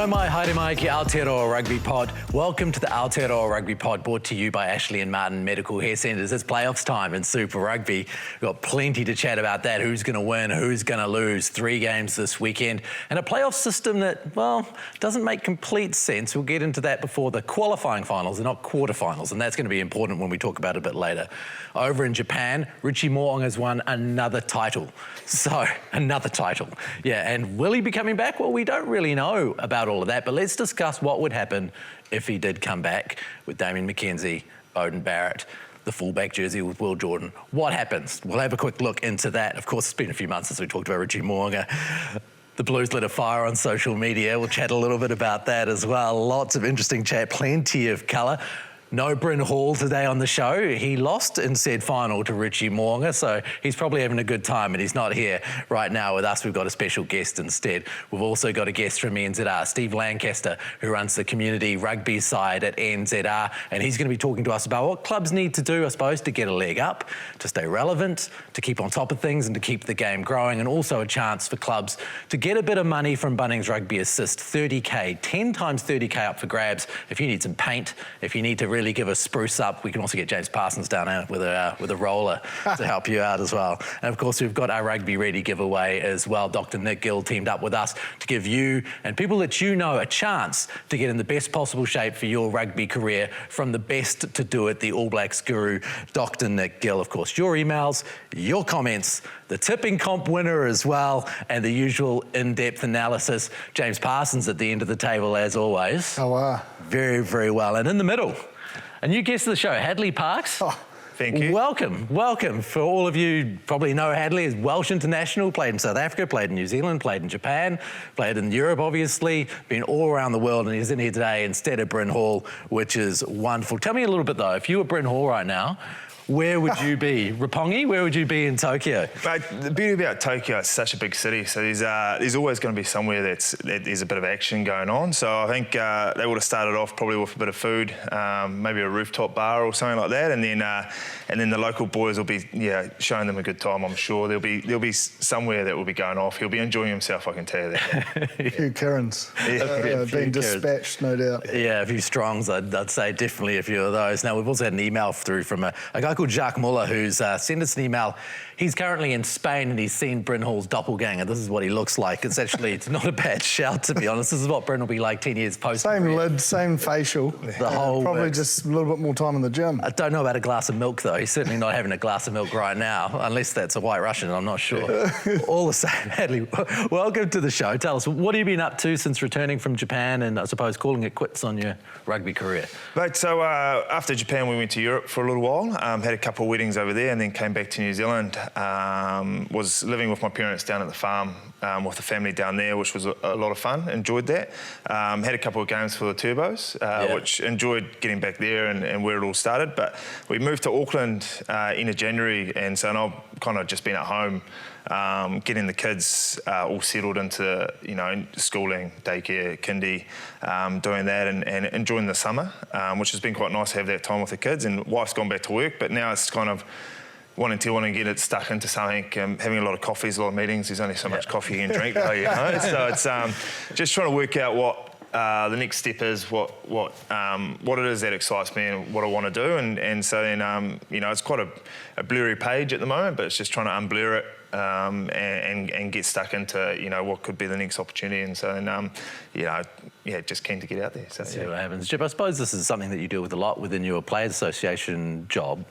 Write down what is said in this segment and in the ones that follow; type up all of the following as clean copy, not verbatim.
Tēnā mai, haere mai ki Aotearoa Rugby Pod. Welcome to the Aotearoa Rugby Pod, brought to you by Ashley and Martin Medical Hair Centres. It's playoffs time in Super Rugby. We've got plenty to chat about that. Who's going to win, who's going to lose. 3 games this weekend. And a playoff system that, well, doesn't make complete sense. We'll get into that before the qualifying finals and not quarterfinals. And that's going to be important when we talk about it a bit later. Over in Japan, Richie Mo'unga has won another title. So, another title. Yeah, and will he be coming back? Well, we don't really know about all of that, but let's discuss what would happen if he did come back with Damien McKenzie, Beauden Barrett, the fullback jersey with Will Jordan. What happens? We'll have a quick look into that. Of course, it's been a few months since we talked about Richie Mo'unga. The Blues lit a fire on social media. We'll chat a little bit about that as well. Lots of interesting chat, plenty of colour. No Bryn Hall today on the show. He lost in said final to Richie Mo'unga, so he's probably having a good time, and he's not here right now with us. We've got a special guest instead. We've also got a guest from NZR, Steve Lancaster, who runs the community rugby side at NZR, and he's going to be talking to us about what clubs need to do, I suppose, to get a leg up, to stay relevant, to keep on top of things and to keep the game growing, and also a chance for clubs to get a bit of money from Bunnings Rugby Assist, 30K, 10 times 30K up for grabs. If you need some paint, if you need to really give a spruce up, we can also get James Parsons down here with a roller to help you out as well. And of course, we've got our Rugby Ready giveaway as well. Dr. Nick Gill teamed up with us to give you and people that you know a chance to get in the best possible shape for your rugby career, from the best to do it, the All Blacks guru, Dr. Nick Gill. Of course, your emails, your comments, the tipping comp winner as well, and the usual in-depth analysis. James Parsons at the end of the table as always. How are? Very, very well. And in the middle, a new guest of the show, Hadleigh Parkes. Oh, thank you. Welcome, welcome. For all of you probably know Hadleigh is Welsh international, played in South Africa, played in New Zealand, played in Japan, played in Europe, obviously, been all around the world, and he's in here today instead of Bryn Hall, which is wonderful. Tell me a little bit, though, if you were Bryn Hall right now, where would you be? Roppongi? Where would you be in Tokyo? Mate, the beauty about Tokyo, it's such a big city, so there's always going to be somewhere that there's a bit of action going on. So I think they would have started off probably with a bit of food, maybe a rooftop bar or something like that, and then the local boys will be showing them a good time. I'm sure there'll be somewhere that will be going off. He'll be enjoying himself, I can tell you that. a few Karens being dispatched, no doubt. Yeah, a few strongs, I'd say definitely a few of those. Now, we've also had an email through from a guy called Jacques Muller, who's sent us an email. He's currently in Spain and he's seen Bryn Hall's doppelganger. This is what he looks like. It's not a bad shout, to be honest. This is what Bryn will be like 10 years post. Same lid, same facial. The whole probably works. Just a little bit more time in the gym. I don't know about a glass of milk, though. He's certainly not having a glass of milk right now, unless that's a White Russian, I'm not sure. All the same, Hadleigh, welcome to the show. Tell us, what have you been up to since returning from Japan and, I suppose, calling it quits on your rugby career? Mate, so after Japan, we went to Europe for a little while, had a couple of weddings over there, and then came back to New Zealand. Was living with my parents down at the farm with the family down there, which was a lot of fun. Enjoyed that. Had a couple of games for the Turbos, which enjoyed getting back there and where it all started. But we moved to Auckland end of January, and so I've kind of just been at home, getting the kids all settled into schooling, daycare, kindy, doing that and enjoying the summer, which has been quite nice to have that time with the kids. And wife's gone back to work, but now it's kind of wanting to get it stuck into something, having a lot of coffees, a lot of meetings. There's only so much coffee you can drink, So it's just trying to work out what the next step is, what it is that excites me and what I want to do. And so then, it's quite a blurry page at the moment, but it's just trying to unblur it and get stuck into, what could be the next opportunity. And so then, just keen to get out there. So, see what happens. Jippa, I suppose this is something that you deal with a lot within your Players Association job.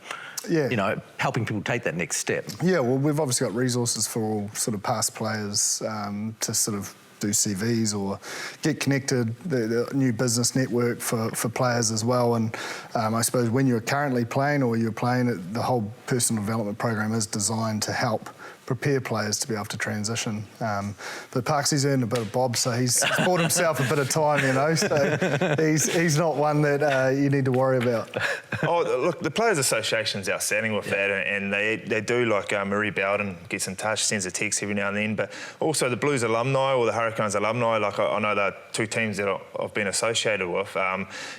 Yeah. Helping people take that next step. Yeah, well, we've obviously got resources for all sort of past players to sort of do CVs or get connected, the new business network for players as well. And I suppose when you're currently playing or you're playing, the whole personal development program is designed to help prepare players to be able to transition. But Parksy's earned a bit of bob, so he's bought himself a bit of time, so he's not one that you need to worry about. Oh, look, the Players Association's outstanding with that, and they do, like Marie Bowden gets in touch, sends a text every now and then, but also the Blues alumni or the Hurricanes alumni, like I know the 2 teams that I've been associated with,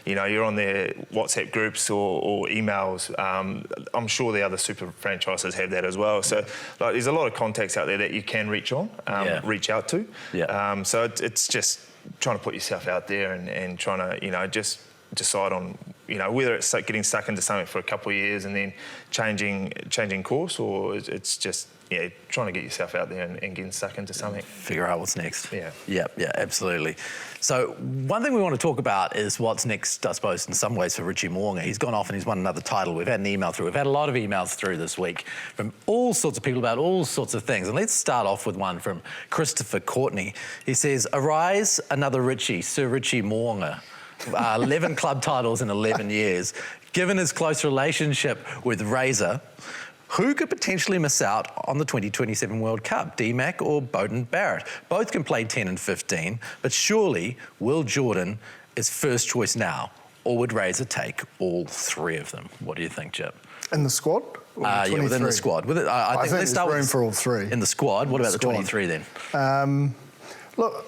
you're on their WhatsApp groups or emails. I'm sure the other super franchises have that as well. So there's a lot of contacts out there that you can reach out to. Yeah. So it's just trying to put yourself out there and trying to, you know, just decide on, you know, whether it's getting stuck into something for a couple of years and then changing course, or it's just, yeah, trying to get yourself out there and getting stuck into something. Figure out what's next. Yeah. Yeah, absolutely. So one thing we want to talk about is what's next, I suppose, in some ways for Richie Mo'unga. He's gone off and he's won another title. We've had an email through. We've had a lot of emails through this week from all sorts of people about all sorts of things. And let's start off with one from Christopher Courtney. He says, "Arise, another Richie, Sir Richie Mo'unga. 11 club titles in 11 years. Given his close relationship with Razor, who could potentially miss out on the 2027 World Cup, D-Mac or Beauden Barrett? Both can play 10 and 15, but surely Will Jordan is first choice now, or would Razor take all three of them?" What do you think, Jip? In the squad? Yeah, within the squad. I think there's room for all three. In the squad? What about the 23 then? Look,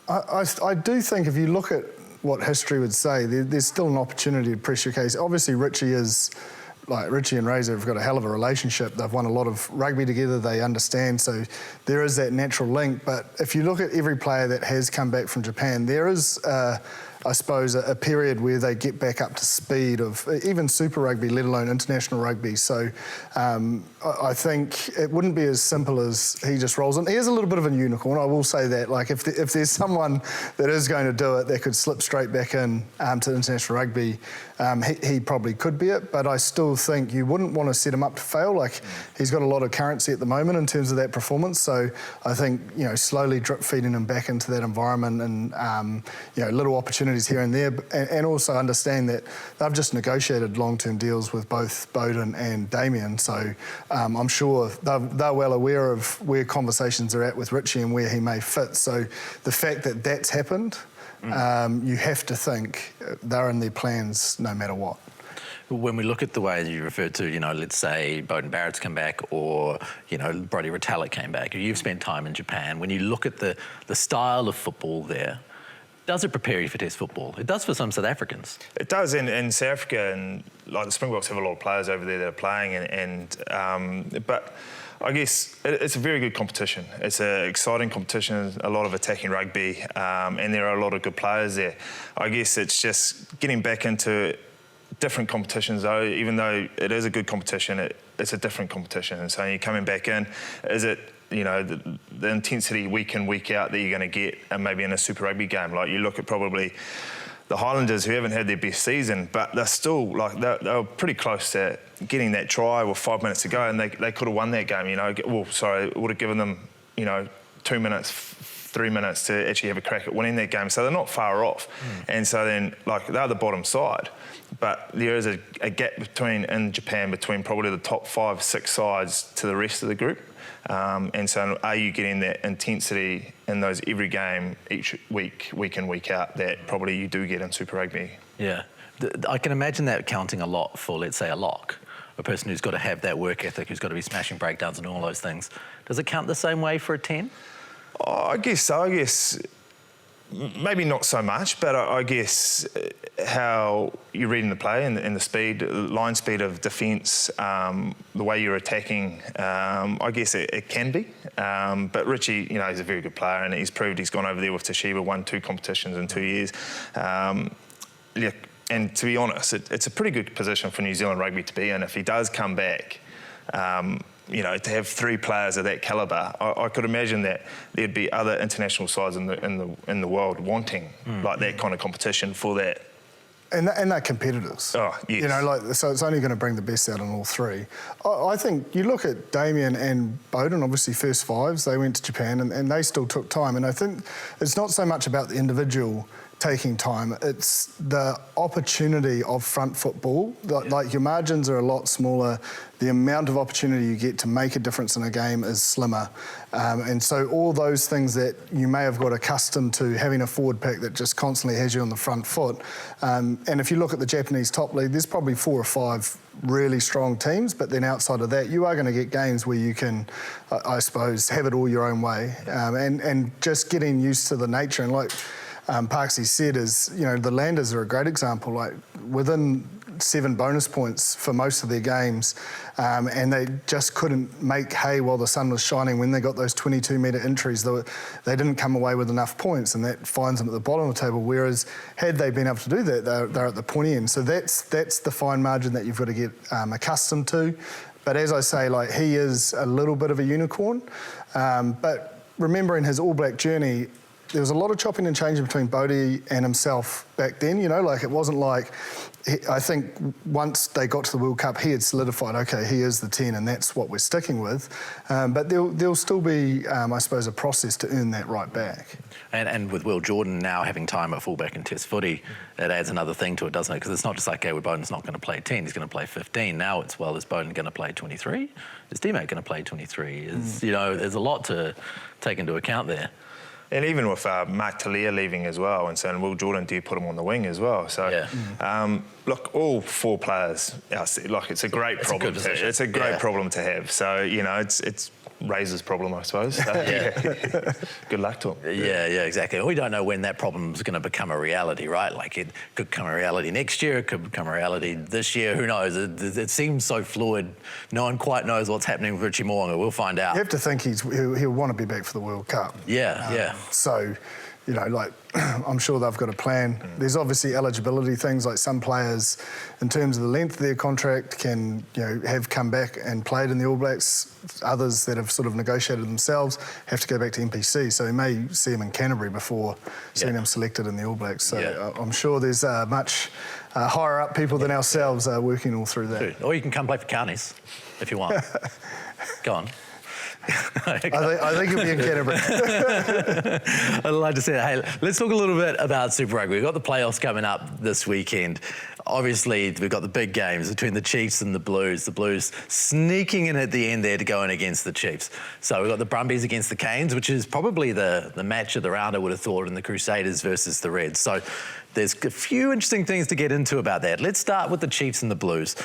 I do think if you look at what history would say, there's still an opportunity to press your case. Obviously, Richie and Razor have got a hell of a relationship. They've won a lot of rugby together. They understand, so there is that natural link. But if you look at every player that has come back from Japan, there is, I suppose, a period where they get back up to speed of even Super Rugby, let alone international rugby. So I think it wouldn't be as simple as he just rolls in. He is a little bit of a unicorn, I will say that. Like, if there's someone that is going to do it, that could slip straight back in to international rugby, he probably could be it. But I still think you wouldn't want to set him up to fail. Like, he's got a lot of currency at the moment in terms of that performance. So I think, you know, slowly drip feeding him back into that environment and, you know, little opportunities here and there, and also understand that they've just negotiated long-term deals with both Beauden and Damien, so I'm sure they're well aware of where conversations are at with Richie and where he may fit. So the fact that that's happened, you have to think they're in their plans no matter what. When we look at the way that you referred to, you know, let's say Beauden Barrett's come back, or, you know, Brodie Retallick came back. You've spent time in Japan. When you look at the style of football there, does it prepare you for Test football? It does for some South Africans. It does in South Africa, and like the Springboks have a lot of players over there that are playing, but I guess it's a very good competition. It's an exciting competition, a lot of attacking rugby, and there are a lot of good players there. I guess it's just getting back into different competitions, though. Even though it is a good competition, it's a different competition, and so you're coming back in, is it, you know, the intensity week in, week out that you're going to get, and maybe in a Super Rugby game. Like, you look at probably the Highlanders, who haven't had their best season, but they're still, like, they were pretty close to getting that try with 5 minutes to go, and they could have won that game, you know. Well, sorry, it would have given them, you know, 2 minutes, 3 minutes to actually have a crack at winning that game. So they're not far off. And so then, like, they're the bottom side. But there is a gap in Japan between probably the top 5, 6 sides to the rest of the group. And so are you getting that intensity in those every game, each week in, week out, that probably you do get in Super Rugby? Yeah. I can imagine that counting a lot for, let's say, a lock, a person who's got to have that work ethic, who's got to be smashing breakdowns and all those things. Does it count the same way for a 10? Oh, I guess so. I guess maybe not so much, but I guess how you're reading the play and the speed, line speed of defence, the way you're attacking, I guess it can be. But Richie, you know, he's a very good player, and he's proved he's gone over there with Toshiba, won 2 competitions in 2 years. Yeah, and to be honest, it's a pretty good position for New Zealand rugby to be in. If he does come back, you know, to have 3 players of that calibre, I could imagine that there'd be other international sides in the world wanting like that kind of competition for that. And they're competitors. Oh, yes. You know, like, so it's only going to bring the best out in all 3. I think you look at Damien and Beauden, obviously first 5s, they went to Japan and they still took time. And I think it's not so much about the individual taking time, it's the opportunity of front football. Like, your margins are a lot smaller, the amount of opportunity you get to make a difference in a game is slimmer. And so all those things that you may have got accustomed to, having a forward pack that just constantly has you on the front foot. And if you look at the Japanese top league, there's probably 4 or 5 really strong teams, but then outside of that, you are going to get games where you can, I suppose, have it all your own way. And just getting used to the nature. And like, Parkes said is, the Landers are a great example. Like within 7 bonus points for most of their games, and they just couldn't make hay while the sun was shining. When they got those 22-metre entries, they didn't come away with enough points, and that finds them at the bottom of the table. Whereas had they been able to do that, they're at the pointy end. So that's the fine margin that you've got to get accustomed to. But as I say, like, he is a little bit of a unicorn. But remembering his All Black journey, there was a lot of chopping and changing between Bodie and himself back then, like it wasn't like, I think once they got to the World Cup, he had solidified, okay, he is the 10 and that's what we're sticking with. But there'll still be, I suppose, a process to earn that right back. And with Will Jordan now having time at fullback and test footy, it adds another thing to it, doesn't it? Because it's not just like, okay, well, Bowden's not going to play 10, he's going to play 15. Now it's, well, is Bowden going to play 23? Is D-Mac going to play 23? There's a lot to take into account there. And even with Mark Talia leaving as well, and saying, Will Jordan, do you put him on the wing as well? So, look, all 4 players, like, it's a great problem. It's a great problem to have. So, it's Razor's problem, I suppose. So, good luck to him. Yeah, exactly. And we don't know when that problem's going to become a reality, right? Like, it could become a reality next year, it could become a reality this year, who knows? It seems so fluid. No one quite knows what's happening with Richie Mo'unga. We'll find out. You have to think he'll want to be back for the World Cup. Yeah. So, I'm sure they've got a plan. There's obviously eligibility things, like some players, in terms of the length of their contract, can have come back and played in the All Blacks. Others that have sort of negotiated themselves have to go back to NPC. So you may see him in Canterbury before seeing him selected in the All Blacks. So I'm sure there's much higher up people than ourselves working all through that. Or you can come play for Carnies if you want. Go on. I think he'll be in Canterbury. I'd like to say that. Hey, let's talk a little bit about Super Rugby. We've got the playoffs coming up this weekend. Obviously, we've got the big games between the Chiefs and the Blues. The Blues sneaking in at the end there to go in against the Chiefs. So we've got the Brumbies against the Canes, which is probably the match of the round, I would have thought, and the Crusaders versus the Reds. So there's a few interesting things to get into about that. Let's start with the Chiefs and the Blues.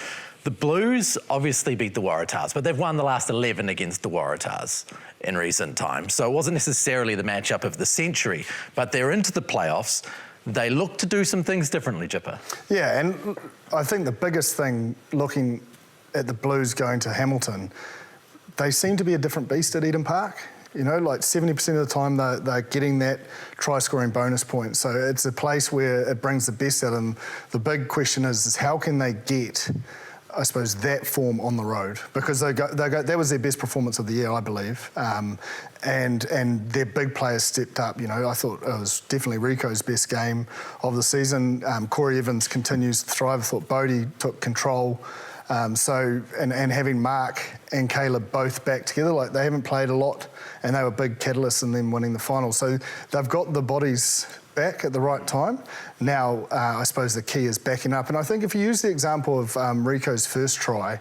The Blues obviously beat the Waratahs, but they've won the last 11 against the Waratahs in recent times. So it wasn't necessarily the matchup of the century, but they're into the playoffs. They look to do some things differently, Jippa. Yeah, and I think the biggest thing, looking at the Blues going to Hamilton, they seem to be a different beast at Eden Park. Like 70% of the time they're getting that try-scoring bonus point. So it's a place where it brings the best out of them. The big question is how can they get, I suppose, that form on the road, because that was their best performance of the year, I believe, and their big players stepped up. I thought it was definitely Rico's best game of the season. Corey Evans continues to thrive. I thought Bodie took control. And having Mark and Caleb both back together, like they haven't played a lot, and they were big catalysts in them winning the final. So they've got the bodies back at the right time. Now, I suppose the key is backing up. And I think if you use the example of Rico's first try,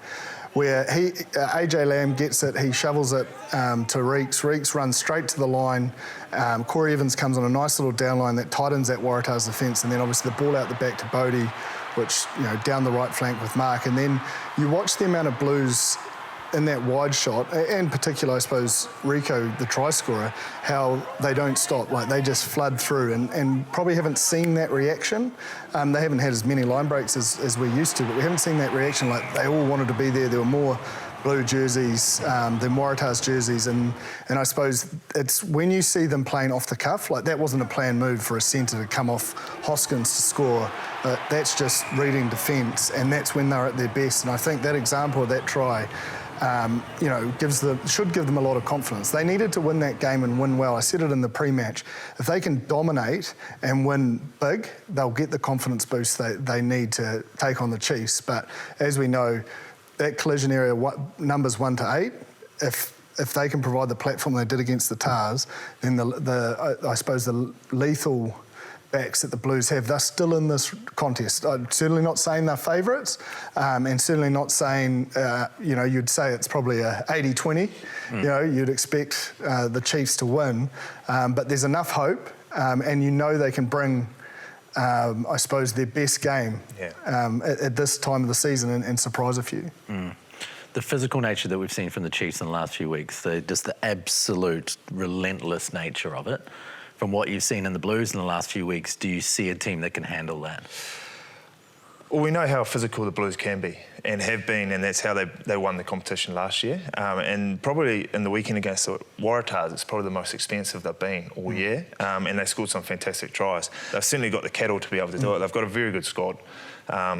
where AJ Lamb gets it, he shovels it to Reece. Reece runs straight to the line. Corey Evans comes on a nice little down line that tightens that Waratahs defence, and then obviously the ball out the back to Bodie, which, down the right flank with Mark. And then you watch the amount of Blues in that wide shot, and particularly, I suppose, Rico, the try scorer, how they don't stop. Like, they just flood through and probably haven't seen that reaction. They haven't had as many line breaks as we used to, but we haven't seen that reaction. Like, they all wanted to be there. There were more Blue jerseys than Waratahs jerseys, and I suppose it's when you see them playing off the cuff, like that wasn't a planned move for a centre to come off Hoskins to score. That's just reading defence, and that's when they're at their best. And I think that example of that try, should give them a lot of confidence. They needed to win that game and win well. I said it in the pre-match. If they can dominate and win big, they'll get the confidence boost they need to take on the Chiefs. But as we know, that collision area, numbers 1 to 8, if they can provide the platform they did against the Tars, then I suppose the lethal backs that the Blues have, they're still in this contest. I'm certainly not saying they're favourites, and certainly not saying, you'd say it's probably a 80-20. You'd expect the Chiefs to win, but there's enough hope, and they can bring, I suppose, their best game at this time of the season and surprise a few. The physical nature that we've seen from the Chiefs in the last few weeks, just the absolute relentless nature of it. from what you've seen in the Blues in the last few weeks, do you see a team that can handle that? Well, we know how physical the Blues can be and have been, and that's how they won the competition last year. And probably in the weekend against the Waratahs, it's probably the most expensive they've been all year. And they scored some fantastic tries. They've certainly got the cattle to be able to do it. They've got a very good squad.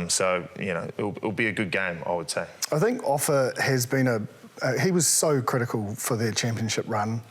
So, you know, it'll be a good game, I would say. I think Offa has been he was so critical for their championship run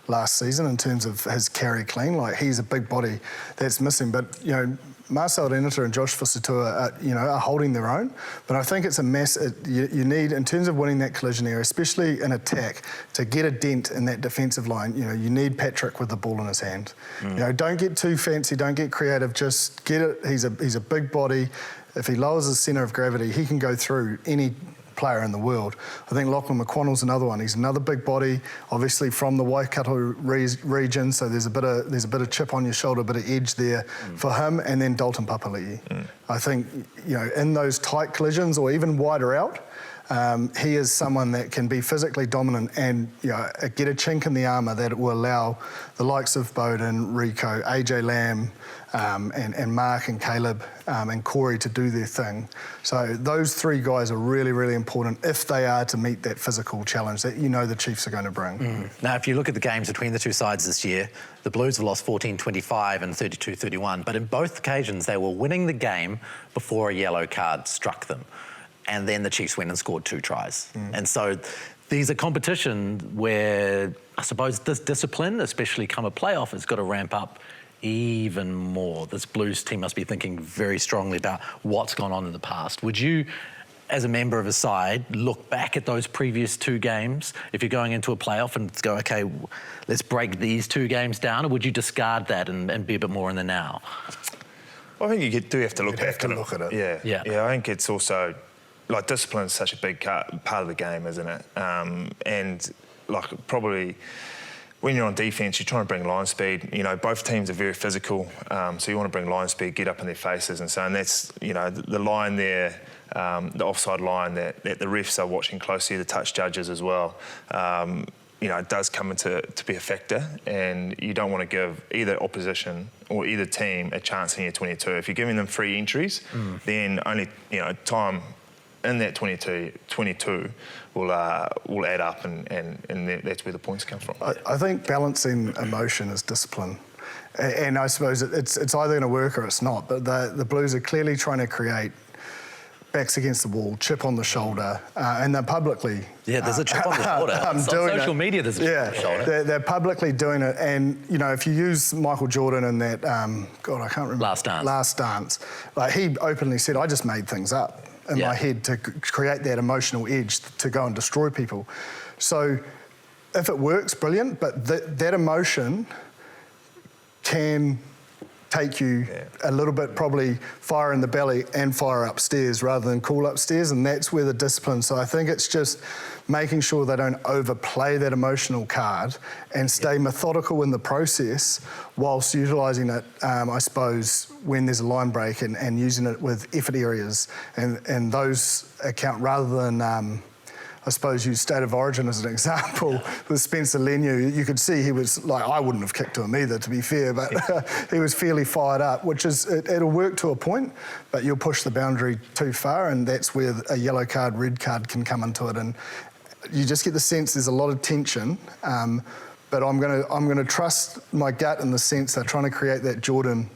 last season in terms of his carry clean. Like, he's a big body that's missing. But, you know, Marcel Renata and Josh Fusatua are holding their own. But I think it's a mess. You need, in terms of winning that collision area, especially in attack, to get a dent in that defensive line, you know, you need Patrick with the ball in his hand. You know, don't get too fancy, don't get creative, just get it. He's a big body. If he lowers his centre of gravity, he can go through any player in the world. I think Lachlan McConnell's another one. He's another big body, obviously from the Waikato region, so there's a bit of chip on your shoulder, a bit of edge there for him, and then Dalton Papali'i. I think, you know, in those tight collisions or even wider out, he is someone that can be physically dominant and, you know, get a chink in the armour that will allow the likes of Bowden, Rico, AJ Lamb, and Mark and Caleb and Corey to do their thing. So those three guys are really, really important if they are to meet that physical challenge that you know the Chiefs are going to bring. Now, if you look at the games between the two sides this year, the Blues have lost 14-25 and 32-31, but in both occasions they were winning the game before a yellow card struck them. And then the Chiefs went and scored 2 tries. And so these are competition where I suppose this discipline, especially come a playoff, has got to ramp up even more. This Blues team must be thinking very strongly about what's gone on in the past. Would you, as a member of a side, look back at those previous 2 games if you're going into a playoff and go, OK, let's break these 2 games down, or would you discard that and be a bit more in the now? Well, I think you do have to look back at it. Yeah, I think it's also, like, discipline is such a big part of the game, isn't it? And, like, probably when you're on defence, you're trying to bring line speed. You know, both teams are very physical, so you want to bring line speed, get up in their faces and so on. And that's, you know, the line there, the offside line that the refs are watching closely, the touch judges as well. You know, it does come into be a factor, and you don't want to give either opposition or either team a chance in your 22. If you're giving them free entries, then only, you know, time in that 22 will add up, and that's where the points come from. I think balancing emotion is discipline. And I suppose it's either going to work or it's not, but the Blues are clearly trying to create backs against the wall, chip on the shoulder, and they're publicly... Yeah, there's a chip on the shoulder. On social media, there's a chip on the shoulder. They're publicly doing it, and, you know, if you use Michael Jordan in that, God, I can't remember... Last Dance. Like, he openly said, I just made things up in my head to create that emotional edge to go and destroy people. So if it works, brilliant, but that emotion can take you a little bit, probably fire in the belly and fire upstairs rather than cool upstairs, and that's where the discipline. So I think it's just making sure they don't overplay that emotional card and stay methodical in the process whilst utilising it, I suppose, when there's a line break and using it with effort areas and those account rather than... I suppose use State of Origin as an example with Spencer Leniu. You could see he was like, I wouldn't have kicked to him either, to be fair, but he was fairly fired up, which is, it'll work to a point, but you'll push the boundary too far, and that's where a yellow card, red card can come into it. And you just get the sense there's a lot of tension, but I'm gonna trust my gut in the sense they're trying to create that Jordan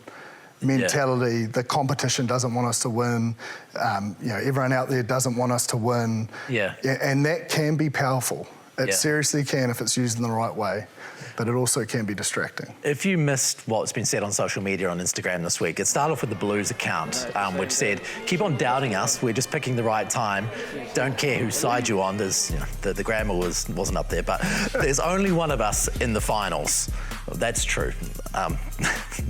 mentality. The competition doesn't want us to win. You know, everyone out there doesn't want us to win. And that can be powerful. It seriously can if it's used in the right way. But it also can be distracting. If you missed what's been said on social media on Instagram this week, it started off with the Blues account, which said, keep on doubting us, we're just picking the right time. Don't care whose side you're on. There's, you know, the grammar wasn't up there, but there's only one of us in the finals. Well, that's true.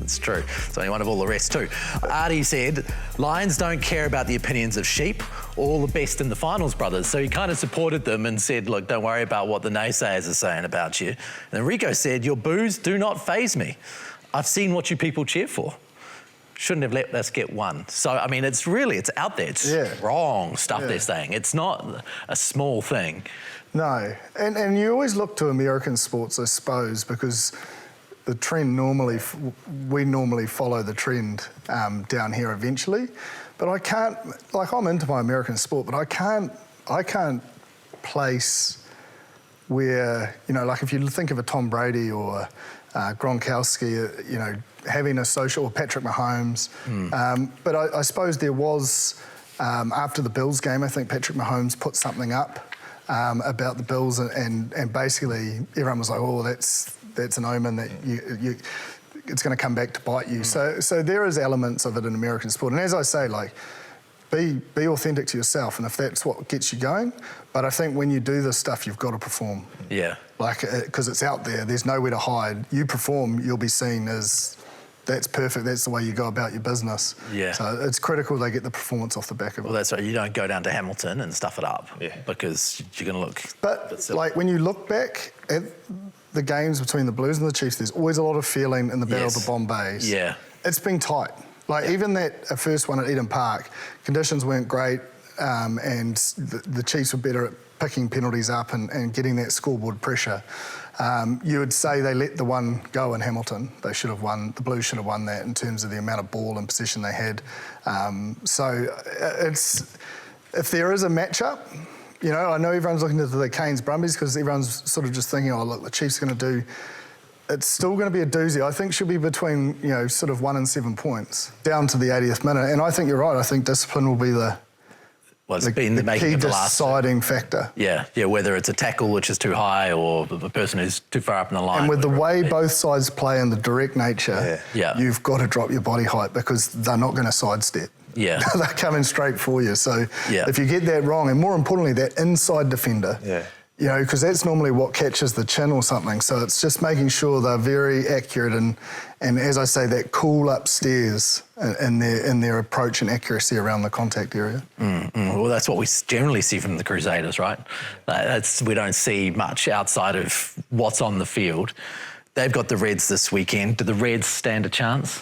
It's true. It's only one of all the rest too. Artie said, Lions don't care about the opinions of sheep. All the best in the finals, brothers. So he kind of supported them and said, look, don't worry about what the naysayers are saying about you. And then Rico said, your boos do not faze me. I've seen what you people cheer for. Shouldn't have let us get one. So, I mean, it's out there. It's wrong stuff they're saying. It's not a small thing. No. And you always look to American sports, I suppose, because the trend normally, we normally follow the trend down here eventually. But I can't, like I'm into my American sport, but I can't place where, you know, like if you think of a Tom Brady or Gronkowski, you know, having a social, or Patrick Mahomes. But I suppose there was, after the Bills game, I think Patrick Mahomes put something up about the Bills, and basically everyone was like, oh, that's an omen that it's going to come back to bite you. So there is elements of it in American sport. And as I say, like, be authentic to yourself, and if that's what gets you going. But I think when you do this stuff, you've got to perform. Yeah. Like, because it's out there, there's nowhere to hide. You perform, you'll be seen as, that's perfect, that's the way you go about your business. Yeah. So it's critical they get the performance off the back of it. Well, that's right. You don't go down to Hamilton and stuff it up. Yeah. Because you're going to look... But, like, when you look back at the games between the Blues and the Chiefs, there's always a lot of feeling in the Battle of the Bombays. Yeah. It's been tight. Like, even that first one at Eden Park, conditions weren't great, and the Chiefs were better at picking penalties up and getting that scoreboard pressure. You would say they let the one go in Hamilton. They should have won. The Blues should have won that in terms of the amount of ball and possession they had. So if there is a matchup, you know, I know everyone's looking at the Canes Brumbies because everyone's sort of just thinking, oh, look, the Chiefs are going to do... It's still going to be a doozy. I think she'll be between, you know, sort of 1 and 7 points down to the 80th minute. And I think you're right. I think discipline will be the key deciding factor. Yeah, whether it's a tackle which is too high or the person who's too far up in the line. And with the way both sides play and the direct nature, you've got to drop your body height because they're not going to sidestep. Yeah. They're coming straight for you. So if you get that wrong, and more importantly, that inside defender, you know, because that's normally what catches the chin or something. So it's just making sure they're very accurate and as I say, that cool upstairs in their approach and accuracy around the contact area. Well, that's what we generally see from the Crusaders, right? We don't see much outside of what's on the field. They've got the Reds this weekend. Do the Reds stand a chance?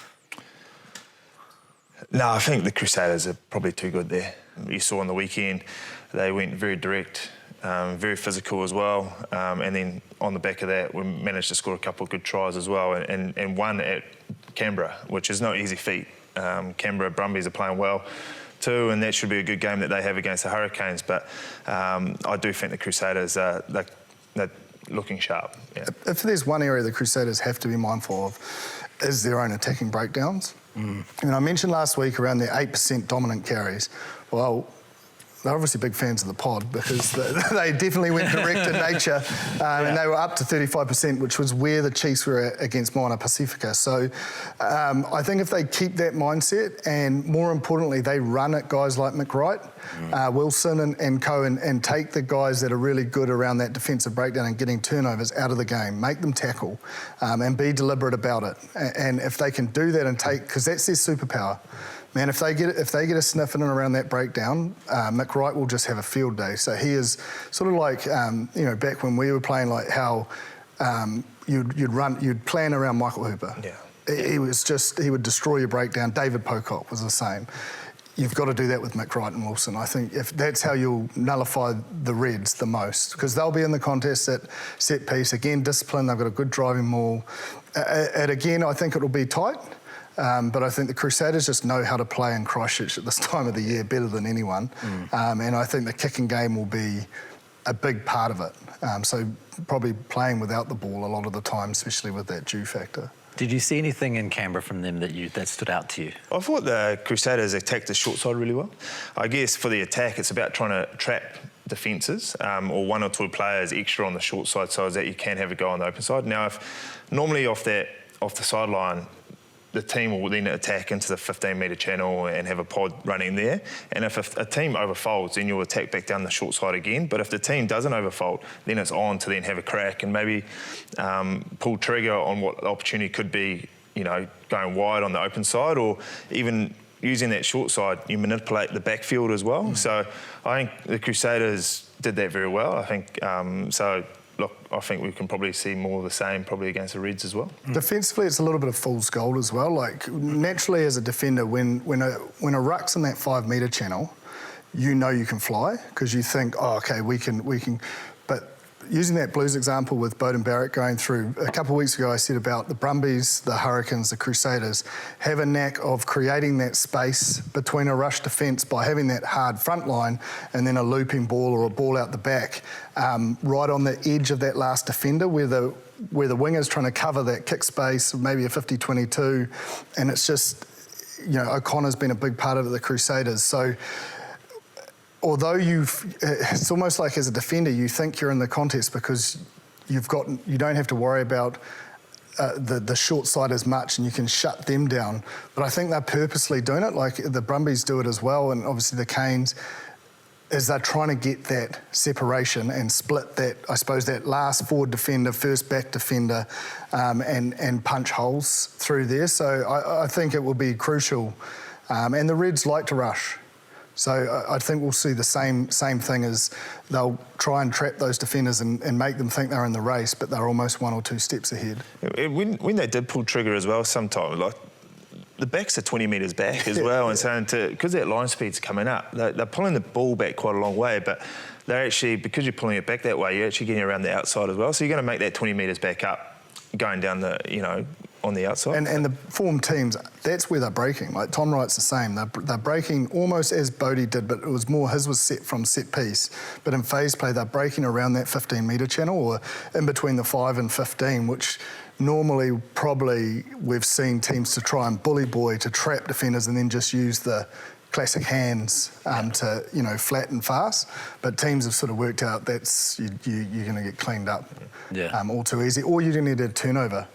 No, I think the Crusaders are probably too good there. You saw on the weekend, they went very direct. Very physical as well, and then on the back of that we managed to score a couple of good tries as well, and one at Canberra, which is no easy feat. Canberra Brumbies are playing well too, and that should be a good game that they have against the Hurricanes, but I do think the Crusaders they're looking sharp. Yeah. If there's one area the Crusaders have to be mindful of is their own attacking breakdowns. And I mentioned last week around their 8% dominant carries. Well, they're obviously big fans of the pod because they definitely went direct in nature, and they were up to 35%, which was where the Chiefs were against Moana Pacifica. So I think if they keep that mindset, and more importantly, they run at guys like McWright, Wilson and co, and take the guys that are really good around that defensive breakdown and getting turnovers out of the game, make them tackle, and be deliberate about it. And if they can do that and take, because that's their superpower. Man, if they get a sniff in and around that breakdown, McWright will just have a field day. So he is sort of like, you know, back when we were playing, like how you'd plan around Michael Hooper. Yeah. He would destroy your breakdown. David Pocock was the same. You've got to do that with McWright and Wilson. I think if that's how you'll nullify the Reds the most, because they'll be in the contest at set piece. Again, discipline, they've got a good driving maul. And again, I think it'll be tight. But I think the Crusaders just know how to play in Christchurch at this time of the year better than anyone. And I think the kicking game will be a big part of it. So probably playing without the ball a lot of the time, especially with that dew factor. Did you see anything in Canberra from them that stood out to you? I thought the Crusaders attacked the short side really well. I guess for the attack, it's about trying to trap defences or one or two players extra on the short side so that you can have a go on the open side. Now, if normally off the sideline, the team will then attack into the 15-metre channel and have a pod running there. And if a team overfolds, then you'll attack back down the short side again. But if the team doesn't overfold, then it's on to then have a crack and maybe pull trigger on what the opportunity could be, you know, going wide on the open side, or even using that short side, you manipulate the backfield as well. So I think the Crusaders did that very well. I think Look, I think we can probably see more of the same probably against the Reds as well. Defensively, it's a little bit of fool's gold as well. Like, naturally as a defender, when a ruck's in that 5-metre channel, you know you can fly because you think, oh, okay, we can. But using that Blues example with Beauden Barrett going through, a couple of weeks ago I said about the Brumbies, the Hurricanes, the Crusaders have a knack of creating that space between a rush defence by having that hard front line and then a looping ball or a ball out the back, right on the edge of that last defender where the winger's trying to cover that kick space, maybe a 50-22, and it's just, O'Connor's been a big part of it, the Crusaders. So although it's almost like as a defender, you think you're in the contest because you don't have to worry about the short side as much and you can shut them down. But I think they're purposely doing it, like the Brumbies do it as well, and obviously the Canes, is they're trying to get that separation and split that, I suppose, that last forward defender, first back defender, and punch holes through there. So I think it will be crucial. And the Reds like to rush. So I think we'll see the same thing as they'll try and trap those defenders and make them think they're in the race, but they're almost 1 or 2 steps ahead. When they did pull trigger as well, sometimes, like, the backs are 20 metres back as well, and so because that line speed's coming up, they're pulling the ball back quite a long way, but they're actually, because you're pulling it back that way, you're actually getting around the outside as well, so you're going to make that 20 metres back up, going down the, on the outside. And the form teams, that's where they're breaking. Like Tom Wright's the same. They're breaking almost as Bodie did, but it was more, his was set from set piece. But in phase play, they're breaking around that 15-metre channel or in between the 5 and 15, which normally probably we've seen teams to try and bully boy to trap defenders and then just use the classic hands to, flatten fast. But teams have sort of worked out that's, you're going to get cleaned up all too easy. Or you're going to need a turnover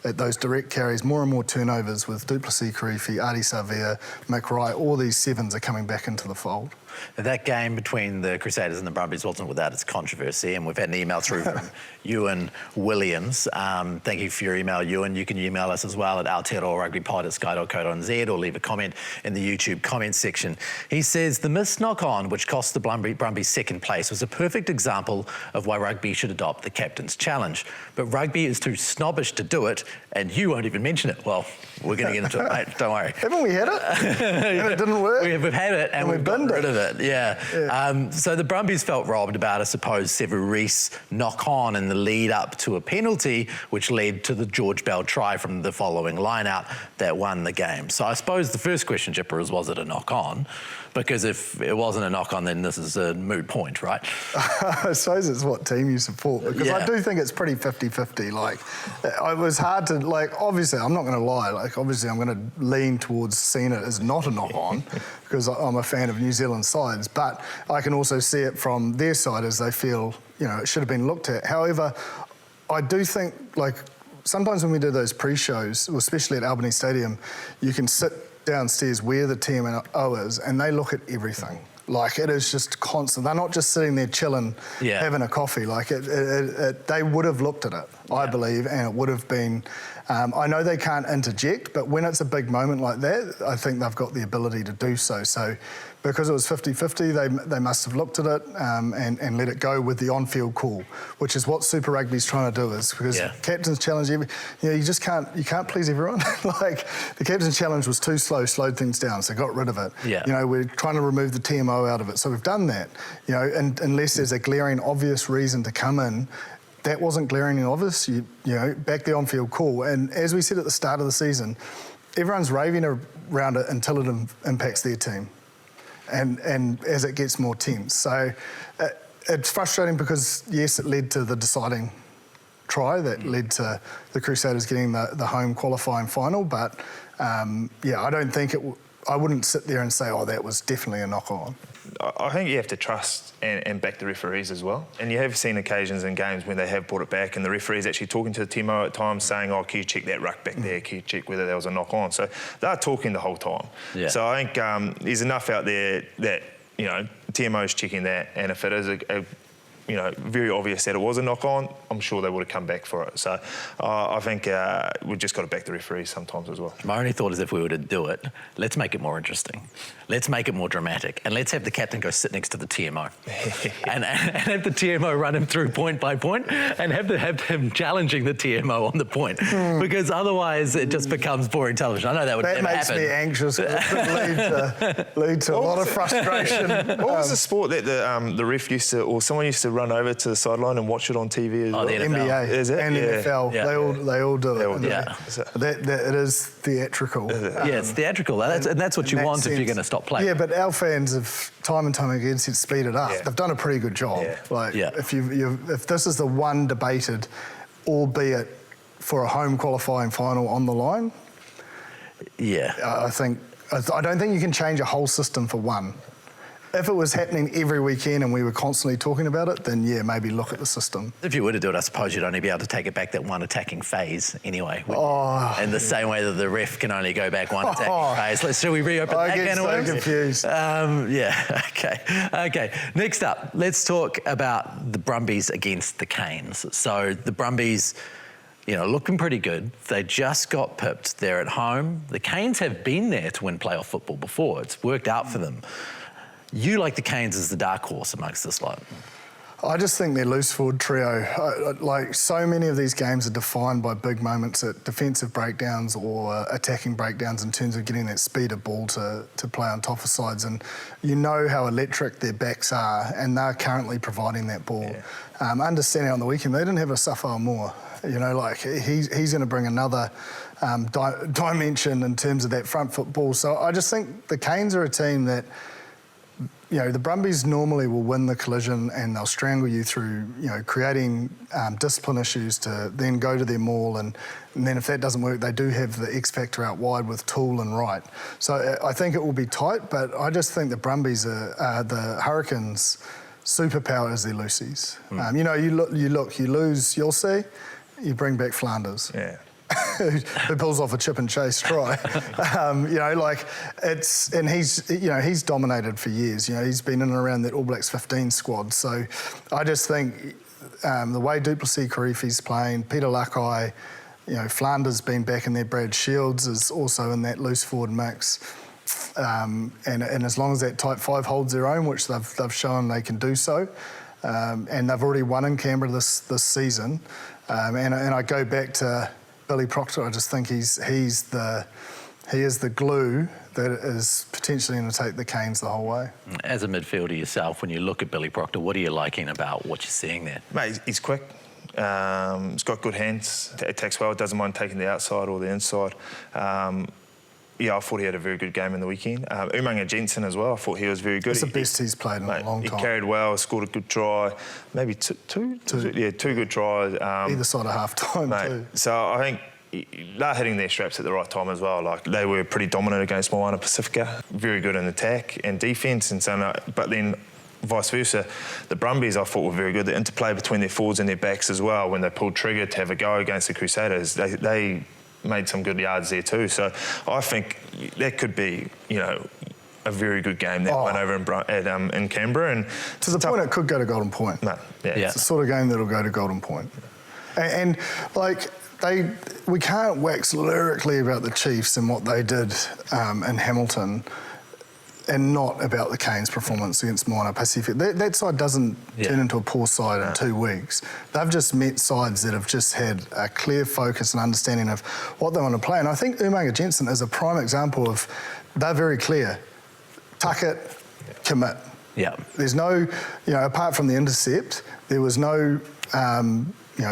at those direct carries, more and more turnovers with Duplessis, Karifi, Ardie Savea, McRae, all these sevens are coming back into the fold. That game between the Crusaders and the Brumbies wasn't without its controversy, and we've had an email through from Ewan Williams. Thank you for your email, Ewan. You can email us as well at Aotearoa Rugby Pod at sky.co.nz or leave a comment in the YouTube comments section. He says, the missed knock-on, which cost the Brumbies second place, was a perfect example of why rugby should adopt the captain's challenge. But rugby is too snobbish to do it, and you won't even mention it. Well, we're going to get into it, mate. Don't worry. Haven't we had it? And it didn't work? We've had it, and we've gotten rid of it. So the Brumbies felt robbed about a supposed Sevu Reece knock-on in the lead-up to a penalty, which led to the George Bell try from the following line-out that won the game. So I suppose the first question, Jippa, is was it a knock-on? Because if it wasn't a knock-on, then this is a moot point, right? I suppose it's what team you support, because I do think it's pretty 50-50. Like, it was hard to, obviously, I'm not going to lie, obviously I'm going to lean towards seeing it as not a knock-on, because I'm a fan of New Zealand sides, but I can also see it from their side as they feel, it should have been looked at. However, I do think, sometimes when we do those pre-shows, especially at Albany Stadium, you can sit downstairs where the TMO is and they look at everything. It is just constant. They're not just sitting there chilling, having a coffee. They would have looked at it, I believe, and it would have been... I know they can't interject, but when it's a big moment like that, I think they've got the ability to do so. So because it was 50-50, they must have looked at it and let it go with the on-field call, which is what Super Rugby's trying to do, is because captain's challenge, you just can't please everyone. The captain's challenge was too slow, slowed things down, so got rid of it. We're trying to remove the TMO out of it, so we've done that. And unless there's a glaring, obvious reason to come in, that wasn't glaring and obvious. Back the on-field call. And as we said at the start of the season, everyone's raving around it until it impacts their team, and as it gets more tense. So it's frustrating because, yes, it led to the deciding try that led to the Crusaders getting the home qualifying final. But, I don't think I wouldn't sit there and say, that was definitely a knock-on. I think you have to trust and back the referees as well. And you have seen occasions in games when they have brought it back and the referee's actually talking to the TMO at times saying, can you check that ruck back there? Can you check whether there was a knock-on? So they're talking the whole time. So I think there's enough out there that, TMO's checking that, and if it is a very obvious that it was a knock-on, I'm sure they would have come back for it. So I think we've just got to back the referees sometimes as well. My only thought is if we were to do it, let's make it more interesting. Let's make it more dramatic. And let's have the captain go sit next to the TMO. and have the TMO run him through point by point and have him challenging the TMO on the point. Because otherwise it just becomes boring television. I know that would never happen. That makes me anxious. It could lead to a lot of frustration. What was the sport that the ref used to, or someone used to run over to the sideline and watch it on TV as well? The NFL. NBA Is it? and NFL, they all do it. Yeah. It is theatrical. Yeah, it's theatrical, and that's what you want if you're going to stop playing. Yeah, but our fans have time and time again said speed it up. Yeah. They've done a pretty good job. Yeah. If this is the one debated, albeit for a home qualifying final on the line, I don't think you can change a whole system for one. If it was happening every weekend and we were constantly talking about it, then yeah, maybe look at the system. If you were to do it, I suppose you'd only be able to take it back that one attacking phase anyway. In the same way that the ref can only go back one attacking phase. Shall we reopen that can of worms? I get so confused. Okay. Next up, let's talk about the Brumbies against the Canes. So the Brumbies, looking pretty good. They just got pipped. They're at home. The Canes have been there to win playoff football before. It's worked out for them. You like the Canes as the dark horse amongst this lot. I just think their loose forward trio, like so many of these games are defined by big moments at defensive breakdowns or attacking breakdowns in terms of getting that speed of ball to play on top of sides. And you know how electric their backs are, and they're currently providing that ball. Yeah. Understanding on the weekend, they didn't have a Safar Moore. He's going to bring another dimension in terms of that front foot ball. So I just think the Canes are a team that, the Brumbies normally will win the collision and they'll strangle you through, creating discipline issues to then go to their maul. And then if that doesn't work, they do have the X factor out wide with Toole and Wright. So I think it will be tight, but I just think the Brumbies are the Hurricanes' superpower is their loosies. You lose, you'll see, you bring back Flanders. Yeah. Who pulls off a chip and chase try. He's dominated for years. He's been in and around that All Blacks 15 squad. So I just think the way Duplessis Karifi's playing, Peter Lakai, Flanders being back in there, Brad Shields is also in that loose forward mix. And as long as that tight five holds their own, which they've shown they can do so, and they've already won in Canberra this season, and I go back to Billy Proctor. I just think he is the glue that is potentially going to take the Canes the whole way. As a midfielder yourself, when you look at Billy Proctor, what are you liking about what you're seeing there? Mate, he's quick. He's got good hands. Attacks well. Doesn't mind taking the outside or the inside. I thought he had a very good game in the weekend. Mo'unga Jensen as well. I thought he was very good. It's the best he's played in a long time. He carried well, scored a good try. Maybe two good tries. Either side of half-time too. So I think they're hitting their straps at the right time as well. Like, they were pretty dominant against Moana Pacifica. Very good in attack and defence. And so, but then vice versa, the Brumbies I thought were very good. The interplay between their forwards and their backs as well, when they pulled trigger to have a go against the Crusaders, they made some good yards there too. So I think that could be, a very good game that went over in Canberra. And to the point it could go to Golden Point. It's the sort of game that'll go to Golden Point. And we can't wax lyrically about the Chiefs and what they did in Hamilton and not about the Canes' performance against Moana Pacific. That side doesn't turn into a poor side in 2 weeks. They've just met sides that have just had a clear focus and understanding of what they want to play. And I think Mo'unga Jensen is a prime example of they're very clear. Tuck it, commit. Yeah. There's no, apart from the intercept, there was no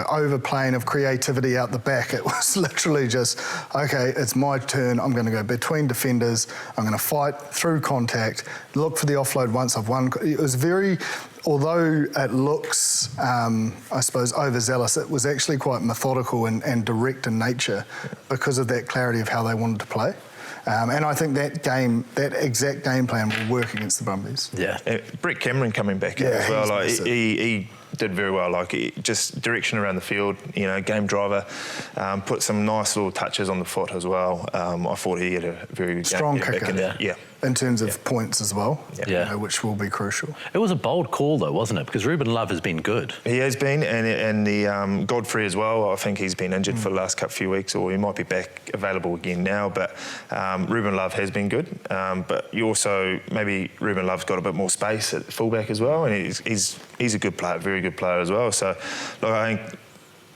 overplaying of creativity out the back. It was literally just, okay, it's my turn. I'm going to go between defenders. I'm going to fight through contact, look for the offload once I've won. It was very, although it looks, I suppose, overzealous, it was actually quite methodical and direct in nature because of that clarity of how they wanted to play. And I think that exact game plan will work against the Brumbies. Yeah. Brett Cameron coming back in as well. Like, he did very well. Like, just direction around the field, game driver, put some nice little touches on the foot as well. I thought he had a very good strong game. kicker. Yeah. In terms of points as well, which will be crucial. It was a bold call though, wasn't it? Because Ruben Love has been good. He has been, and the Godfrey as well. I think he's been injured for the last few weeks, or he might be back available again now. But Ruben Love has been good. But you also, maybe Ruben Love's got a bit more space at fullback as well, and he's a good player, very good player as well. So, look, I think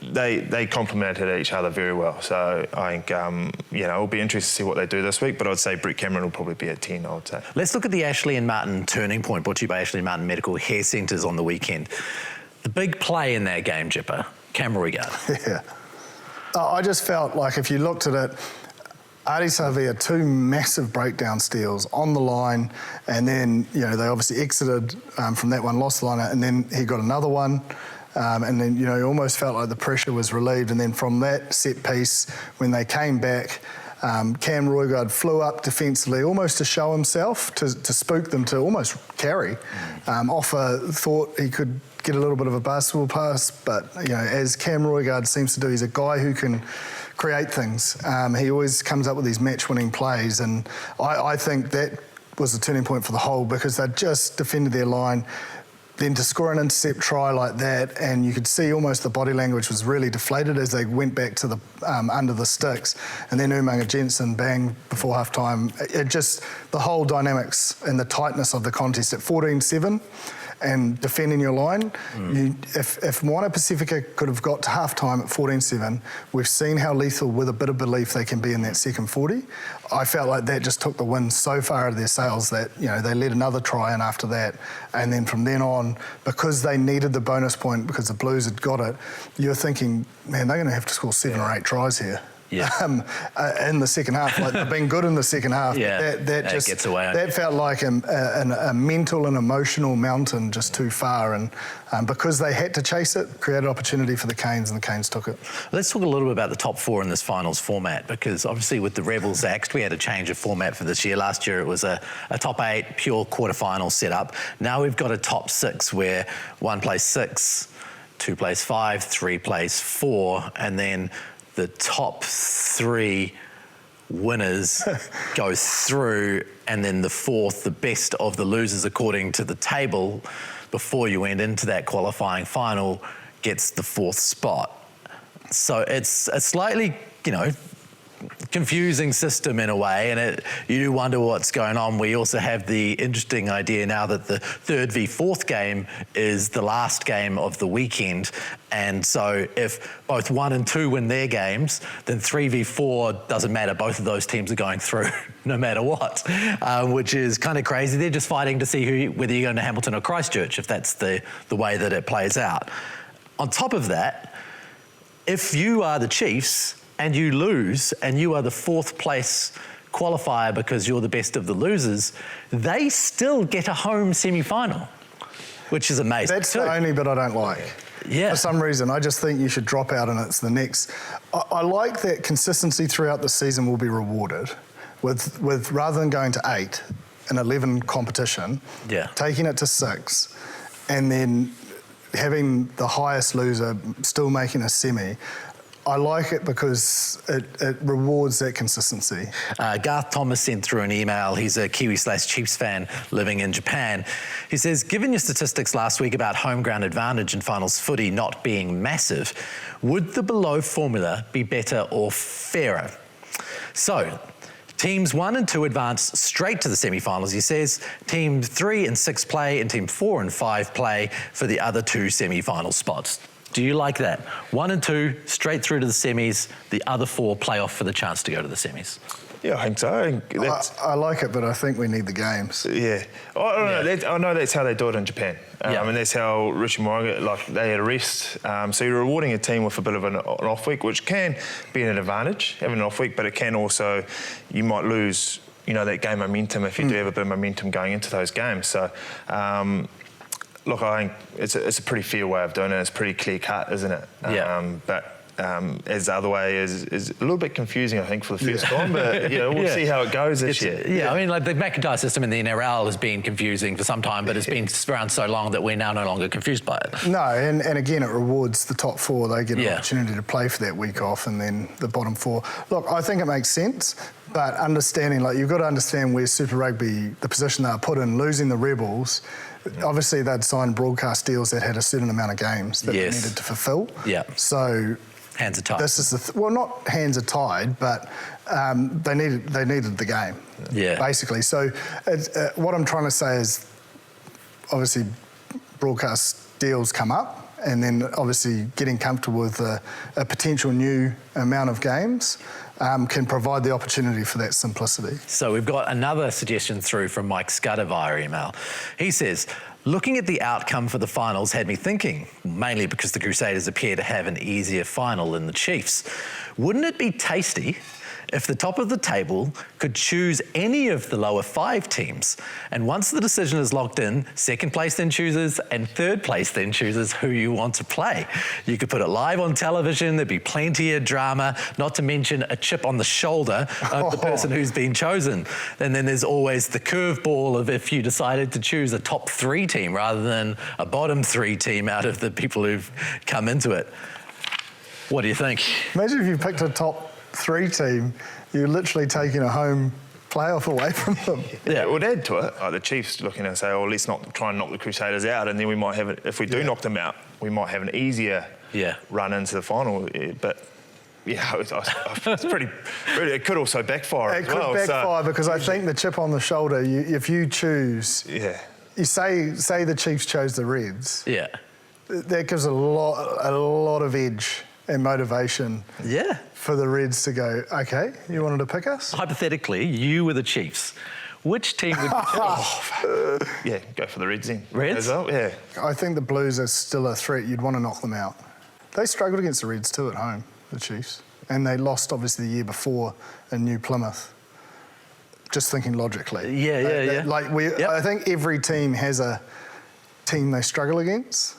they complemented each other very well. So I think, it'll be interesting to see what they do this week, but I'd say Brett Cameron will probably be at 10, I would say. Let's look at the Ashley and Martin turning point, brought to you by Ashley and Martin Medical Hair Centres on the weekend. The big play in that game, Jippa, Roigard. Yeah. I just felt like if you looked at it, Aotearoa, 2 massive breakdown steals on the line, and then, they obviously exited from that one, lost the line, and then he got another one. And then, you almost felt like the pressure was relieved. And then from that set piece, when they came back, Cam Roigard flew up defensively almost to show himself, to spook them, to almost carry. Thought he could get a little bit of a basketball pass, but, as Cam Roigard seems to do, he's a guy who can create things. He always comes up with these match-winning plays, and I think that was the turning point for the whole, because they just defended their line. Then to score an intercept try like that, and you could see almost the body language was really deflated as they went back to the under the sticks, and then Mo'unga Jensen bang before half time. It just, the whole dynamics and the tightness of the contest at 14-7 and defending your line. If Moana Pacifica could have got to half time at 14-7, we've seen how lethal with a bit of belief they can be in that second 40. I felt like that just took the wind so far out of their sails that, they let another try in after that. And then from then on, because they needed the bonus point because the Blues had got it, you're thinking, man, they're going to have to score 7 or 8 tries here. In the second half. Like, they've been good in the second half. That just gets away. That felt like a mental and emotional mountain just too far, and because they had to chase it, created opportunity for the Canes, and the Canes took it. Let's talk a little bit about the top 4 in this finals format, because obviously with the Rebels axed, we had to change of format for this year. Last year it was a top 8 pure quarterfinal setup. Now we've got a top 6 where 1 plays 6, 2 plays 5, 3 plays 4, and then the top 3 winners go through, and then the 4th, the best of the losers according to the table, before you went into that qualifying final, gets the 4th spot. So it's a slightly, confusing system in a way, and you do wonder what's going on. We also have the interesting idea now that the 3rd v 4th game is the last game of the weekend, and so if both 1 and 2 win their games, then 3 v 4 doesn't matter. Both of those teams are going through no matter what, which is kind of crazy. They're just fighting to see whether you're going to Hamilton or Christchurch, if that's the way that it plays out. On top of that, if you are the Chiefs and you lose, and you are the 4th place qualifier because you're the best of the losers, they still get a home semi-final, which is amazing. That's the only bit I don't like. Yeah. For some reason, I just think you should drop out and it's the next. I like that consistency throughout the season will be rewarded with rather than going to 8, an 11 competition, taking it to 6, and then having the highest loser still making a semi. I like it because it rewards that consistency. Garth Thomas sent through an email. He's a Kiwi/Chiefs fan living in Japan. He says, given your statistics last week about home ground advantage in finals footy not being massive, would the below formula be better or fairer? So, teams 1 and 2 advance straight to the semi-finals, he says. Team 3 and 6 play, and team 4 and 5 play for the other 2 semi-final spots. Do you like that? 1 and 2, straight through to the semis, the other 4 play off for the chance to go to the semis. Yeah, I think so. I like it, but I think we need the games. Yeah. I know that's how they do it in Japan. And that's how Richie Mo'unga, they had a rest. So you're rewarding a team with a bit of an off week, which can be an advantage, having an off week, but it can also, you might lose, that game momentum if you do have a bit of momentum going into those games. So, look, I think it's a pretty fair way of doing it. It's pretty clear cut, isn't it? But as the other way is a little bit confusing, I think, for the first time. But we'll see how it goes this year. Yeah, I mean, the McIntyre system in the NRL has been confusing for some time, but it's been around so long that we're now no longer confused by it. No, and again, it rewards the top 4. They get an opportunity to play for that week off, and then the bottom 4. Look, I think it makes sense. But understanding, you've got to understand where Super Rugby, the position they were put in, losing the Rebels, obviously they'd signed broadcast deals that had a certain amount of games that they needed to fulfil. Yeah. So hands are tied. This is well, not hands are tied, but they needed the game. Yeah. Basically. So what I'm trying to say is, obviously, broadcast deals come up, and then obviously getting comfortable with a potential new amount of games can provide the opportunity for that simplicity. So we've got another suggestion through from Mike Scudder via email. He says, Looking at the outcome for the finals had me thinking, mainly because the Crusaders appear to have an easier final than the Chiefs. Wouldn't it be tasty if the top of the table could choose any of the lower 5 teams? And once the decision is locked in, second place then chooses and third place then chooses who you want to play. You could put it live on television, there'd be plenty of drama, not to mention a chip on the shoulder of the person who's been chosen. And then there's always the curveball of if you decided to choose a top 3 team rather than a bottom 3 team out of the people who've come into it. What do you think? Imagine if you picked a top 3 team, you're literally taking a home playoff away from them. Yeah, it would add to it. Like the Chiefs looking and say, oh, let's not try and knock the Crusaders out, and then we might have it. If we do knock them out, we might have an easier run into the final. But yeah, it's pretty. It could also backfire. It could backfire because I think the chip on the shoulder. If you choose, you say the Chiefs chose the Reds. Yeah, that gives a lot of edge and motivation. Yeah. For the Reds to go, okay, you wanted to pick us? Hypothetically, you were the Chiefs. Which team would you choose? Yeah, go for the Reds then. Reds? As well, yeah. I think the Blues are still a threat. You'd want to knock them out. They struggled against the Reds too at home, the Chiefs. And they lost, obviously, the year before in New Plymouth. Just thinking logically. Yeah. I think every team has a team they struggle against.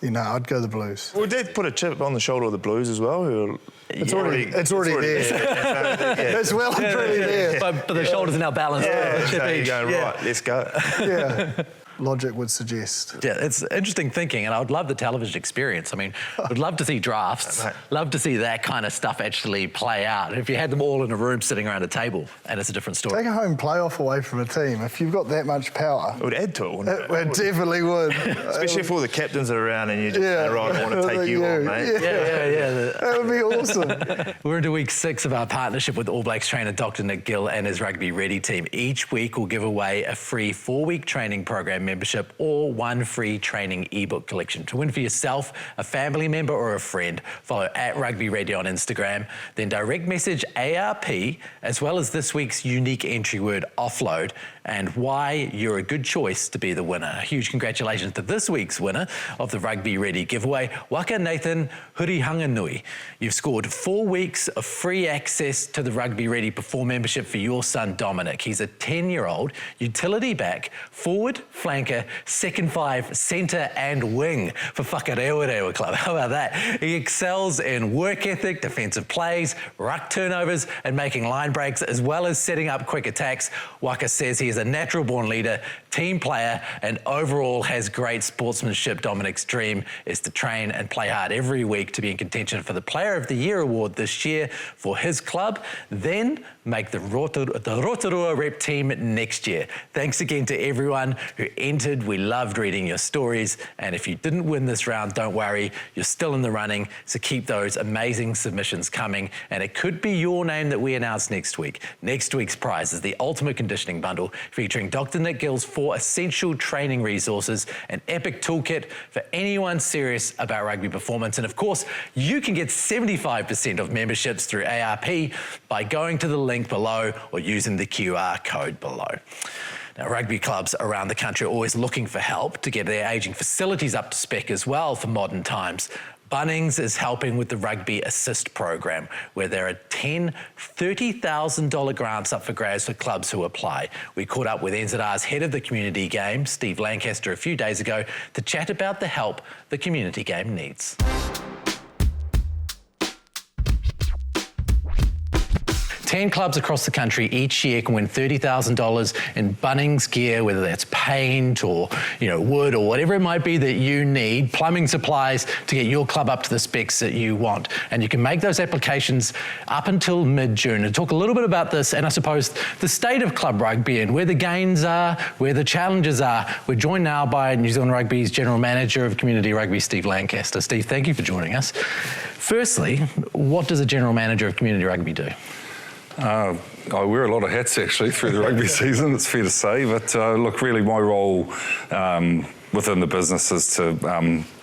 You know, I'd go the Blues. We did put a chip on the shoulder of the Blues as well. It's already there. It's well and truly there. But the shoulders are now balanced. So you're going, right, let's go. Yeah. Logic would suggest. Yeah, it's interesting thinking, and I would love the television experience. I mean, I'd love to see drafts, love to see that kind of stuff actually play out. If you had them all in a room sitting around a table, and it's a different story. Take a home playoff away from a team. If you've got that much power, it would add to it, wouldn't it? It definitely would. Especially if all the captains are around and you just say, right, I want to take you on, mate. Yeah. That would be awesome. We're into week 6 of our partnership with All Blacks trainer Dr. Nick Gill and his Rugby Ready team. Each week we'll give away a free 4-week training program membership or 1 free training ebook collection. To win for yourself, a family member or a friend, follow @RugbyReady on Instagram, then direct message ARP, as well as this week's unique entry word offload, and why you're a good choice to be the winner. A huge congratulations to this week's winner of the Rugby Ready giveaway, Waka Nathan Hurihanganui. You've scored 4 weeks of free access to the Rugby Ready Perform membership for your son Dominic. He's a 10-year-old utility back, forward, flanker, second 5, centre and wing for Aotearoa Club. How about that? He excels in work ethic, defensive plays, ruck turnovers and making line breaks, as well as setting up quick attacks. Waka says he is a natural-born leader, team player, and overall has great sportsmanship. Dominic's dream is to train and play hard every week to be in contention for the Player of the Year award this year for his club, then make the Rotorua Rep team next year. Thanks again to everyone who entered. We loved reading your stories, and if you didn't win this round, don't worry, you're still in the running, so keep those amazing submissions coming, and it could be your name that we announce next week. Next week's prize is the Ultimate Conditioning Bundle, featuring Dr. Nick Gill's 4 essential training resources, an epic toolkit for anyone serious about rugby performance, and of course, you can get 75% of memberships through ARP by going to the link below or using the QR code below. Now, rugby clubs around the country are always looking for help to get their ageing facilities up to spec as well for modern times. Bunnings is helping with the Rugby Assist program, where there are 10 $30,000 grants up for grabs for clubs who apply. We caught up with NZR's head of the community game, Steve Lancaster, a few days ago to chat about the help the community game needs. 10 clubs across the country each year can win $30,000 in Bunnings gear, whether that's paint or wood or whatever it might be that you need, plumbing supplies to get your club up to the specs that you want. And you can make those applications up until mid-June. And talk a little bit about this and I suppose the state of club rugby and where the gains are, where the challenges are. We're joined now by New Zealand Rugby's General Manager of Community Rugby, Steve Lancaster. Steve, thank you for joining us. Firstly, what does a General Manager of Community Rugby do? I wear a lot of hats actually through the rugby season, it's fair to say, but look, really my role within the business is to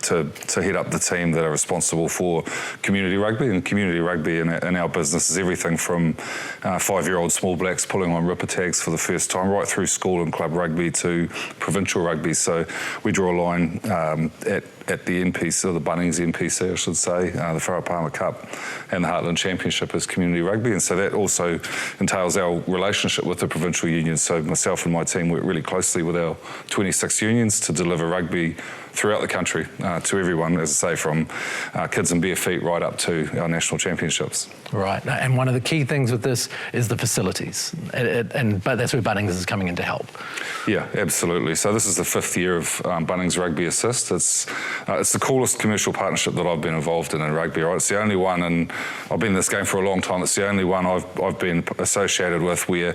to head up the team that are responsible for community rugby. And community rugby in our business is everything from 5-year-old small blacks pulling on ripper tags for the first time, right through school and club rugby to provincial rugby. So we draw a line at the NPC, or the Bunnings NPC, I should say, the Whara Palmer Cup and the Heartland Championship as community rugby. And so that also entails our relationship with the provincial unions. So myself and my team work really closely with our 26 unions to deliver rugby throughout the country to everyone, as I say, from kids in bare feet right up to our national championships. Right, and one of the key things with this is the facilities, but that's where Bunnings is coming in to help. Yeah, absolutely. So this is the 5th year of Bunnings Rugby Assist. It's the coolest commercial partnership that I've been involved in rugby, right? It's the only one, and I've been in this game for a long time, it's the only one I've been associated with where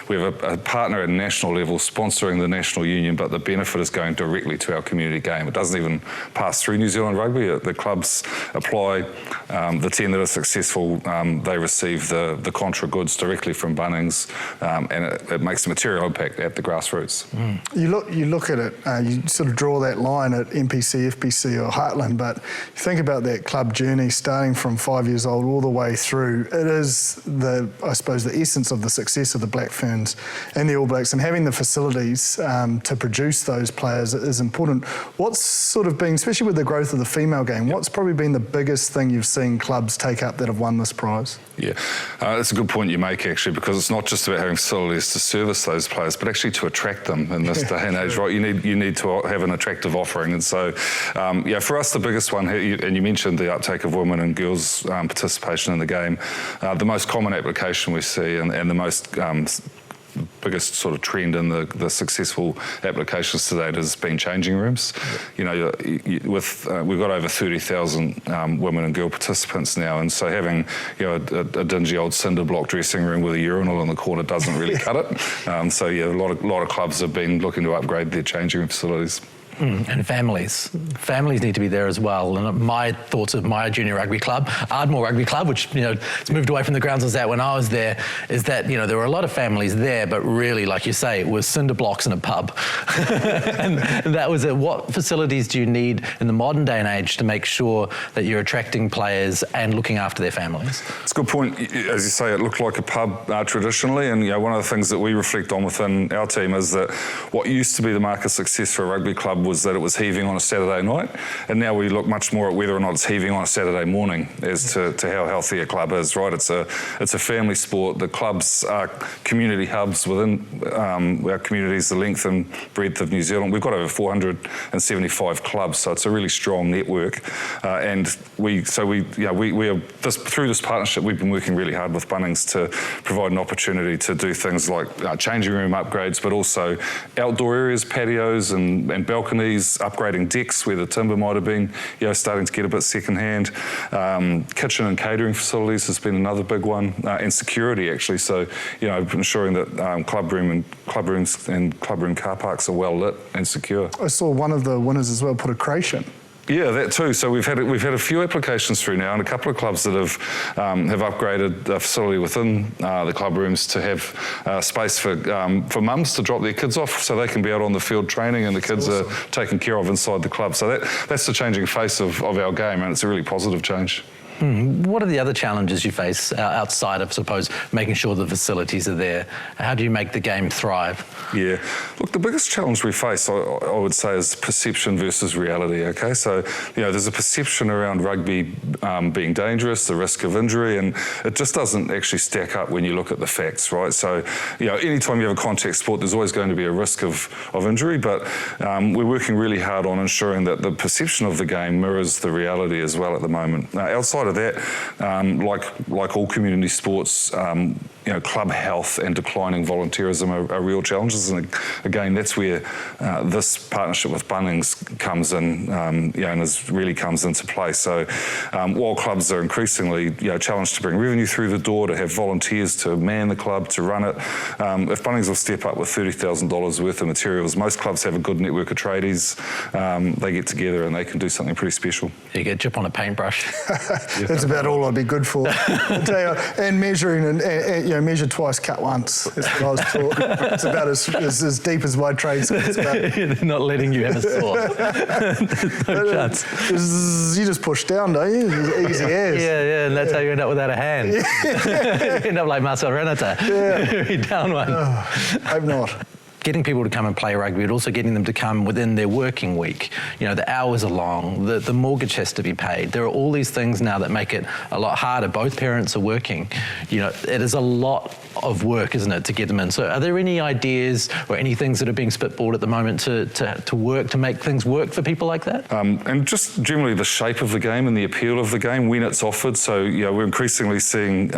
we have a partner at national level sponsoring the national union, but the benefit is going directly to our community game. It doesn't even pass through New Zealand Rugby. The clubs apply, the 10 that are successful, they receive the contra goods directly from Bunnings, and it makes a material impact at the grassroots. You look at it, you sort of draw that line at NPC, FPC or Heartland, but you think about that club journey starting from 5 years old all the way through. It is I suppose the essence of the success of the Black Ferns and the All Blacks, and having the facilities to produce those players is important. What's sort of been, especially with the growth of the female game, what's probably been the biggest thing you've seen clubs take up that have won this prize? Yeah, that's a good point you make, actually, because it's not just about having facilities to service those players, but actually to attract them in this day and age, right? You need to have an attractive offering. And so, for us, the biggest one here, and you mentioned the uptake of women and girls' participation in the game, the most common application we see and the most biggest sort of trend in the successful applications to date has been changing rooms. You know, we've got over 30,000 women and girl participants now, and so having a dingy old cinder block dressing room with a urinal in the corner doesn't really cut it. A lot of clubs have been looking to upgrade their changing room facilities. And families need to be there as well. And my thoughts of my junior rugby club, Ardmore Rugby Club, which it's moved away from the grounds I was at when I was there, is that there were a lot of families there, but really, like you say, it was cinder blocks and a pub, and that was it. What facilities do you need in the modern day and age to make sure that you're attracting players and looking after their families? It's a good point. As you say, it looked like a pub traditionally, and one of the things that we reflect on within our team is that what used to be the mark of success for a rugby club was that it was heaving on a Saturday night, and now we look much more at whether or not it's heaving on a Saturday morning as to how healthy a club is, right? It's a family sport. The clubs are community hubs within our communities, the length and breadth of New Zealand. We've got over 475 clubs, so it's a really strong network. And we are through this partnership, we've been working really hard with Bunnings to provide an opportunity to do things like changing room upgrades, but also outdoor areas, patios and balconies, upgrading decks where the timber might have been starting to get a bit secondhand. Kitchen and catering facilities has been another big one, and security actually. So ensuring that club rooms and clubroom car parks are well lit and secure. I saw one of the winners as well put a creche in. Yeah, that too. So we've had a few applications through now, and a couple of clubs that have upgraded the facility within the club rooms to have space for mums to drop their kids off, so they can be out on the field training, and the kids are taken care of inside the club. So that's the changing face of our game, and it's a really positive change. What are the other challenges you face outside of, suppose, making sure the facilities are there? How do you make the game thrive? Yeah, look, the biggest challenge we face, I would say, is perception versus reality, okay? So, there's a perception around rugby being dangerous, the risk of injury, and it just doesn't actually stack up when you look at the facts, right? So, anytime you have a contact sport, there's always going to be a risk of injury, but we're working really hard on ensuring that the perception of the game mirrors the reality as well at the moment. Outside of that, like all community sports, club health and declining volunteerism are real challenges, and again, that's where this partnership with Bunnings comes in, and really comes into play. So, while clubs are increasingly challenged to bring revenue through the door, to have volunteers to man the club, to run it, if Bunnings will step up with $30,000 worth of materials, most clubs have a good network of tradies. They get together and they can do something pretty special. You get Jippa on a paintbrush. That's about all I'd be good for. I tell you, and measuring, and measure twice, cut once. That's what I was taught. It's about as deep as my trade skills go. They're not letting you have a saw. No chance. You just push down, don't you? Easy as. Yeah, and that's how you end up without a hand. You end up like Marcel Renata. Yeah. Down one. Hope not. Getting people to come and play rugby, but also getting them to come within their working week. The hours are long, the mortgage has to be paid. There are all these things now that make it a lot harder. Both parents are working. It is a lot of work, isn't it, to get them in? So are there any ideas or any things that are being spitballed at the moment to work, to make things work for people like that? And just generally the shape of the game and the appeal of the game when it's offered. So, we're increasingly seeing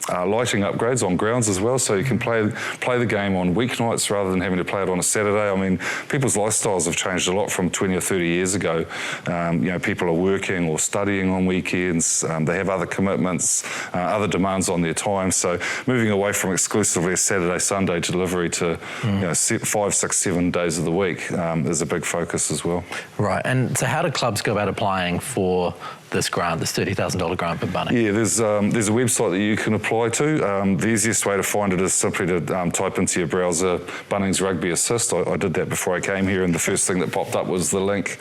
lighting upgrades on grounds as well, so you can play the game on weeknights rather than having to play it on a Saturday. I mean, people's lifestyles have changed a lot from 20 or 30 years ago. People are working or studying on weekends. They have other commitments, other demands on their time. So moving away from exclusively a Saturday, Sunday delivery to 5, 6, 7 days of the week is a big focus as well. Right, and so how do clubs go about applying for this grant, this $30,000 grant for Bunnings? Yeah, there's a website that you can apply to. The easiest way to find it is simply to type into your browser Bunnings Rugby Assist. I did that before I came here, and the first thing that popped up was the link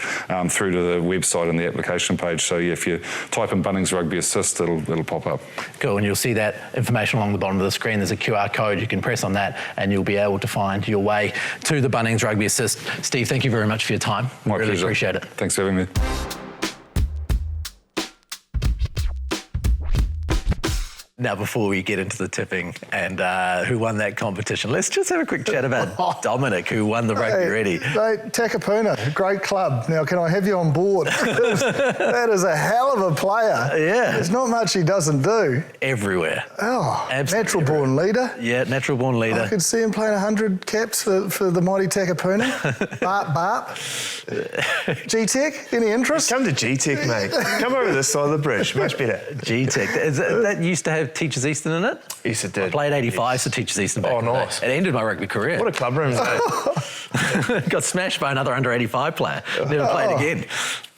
through to the website and the application page. So yeah, if you type in Bunnings Rugby Assist, it'll pop up. Cool, and you'll see that information along the bottom of the screen. There's a QR code. You can press on that, and you'll be able to find your way to the Bunnings Rugby Assist. Steve, thank you very much for your time. My really pleasure. Appreciate it. Thanks for having me. Now, before we get into the tipping and who won that competition, let's just have a quick chat about Dominic, who won the Rugby Ready. Takapuna, great club. Now, can I have you on board? That is a hell of a player. Yeah. There's not much he doesn't do. Everywhere. Oh, Absolutely natural-born leader. Yeah, natural-born leader. I could see him playing 100 caps for the mighty Takapuna. Barp. G-Tech, any interest? Come to G-Tech, mate. Come over this side of the bridge. Much better. G-Tech. That used to have Teachers Eastern in it? Yes, it did. I played 85 for Teachers Eastern back in the day. Nice. It ended my rugby career. What a club room is that? Got smashed by another under 85 player. Never played again.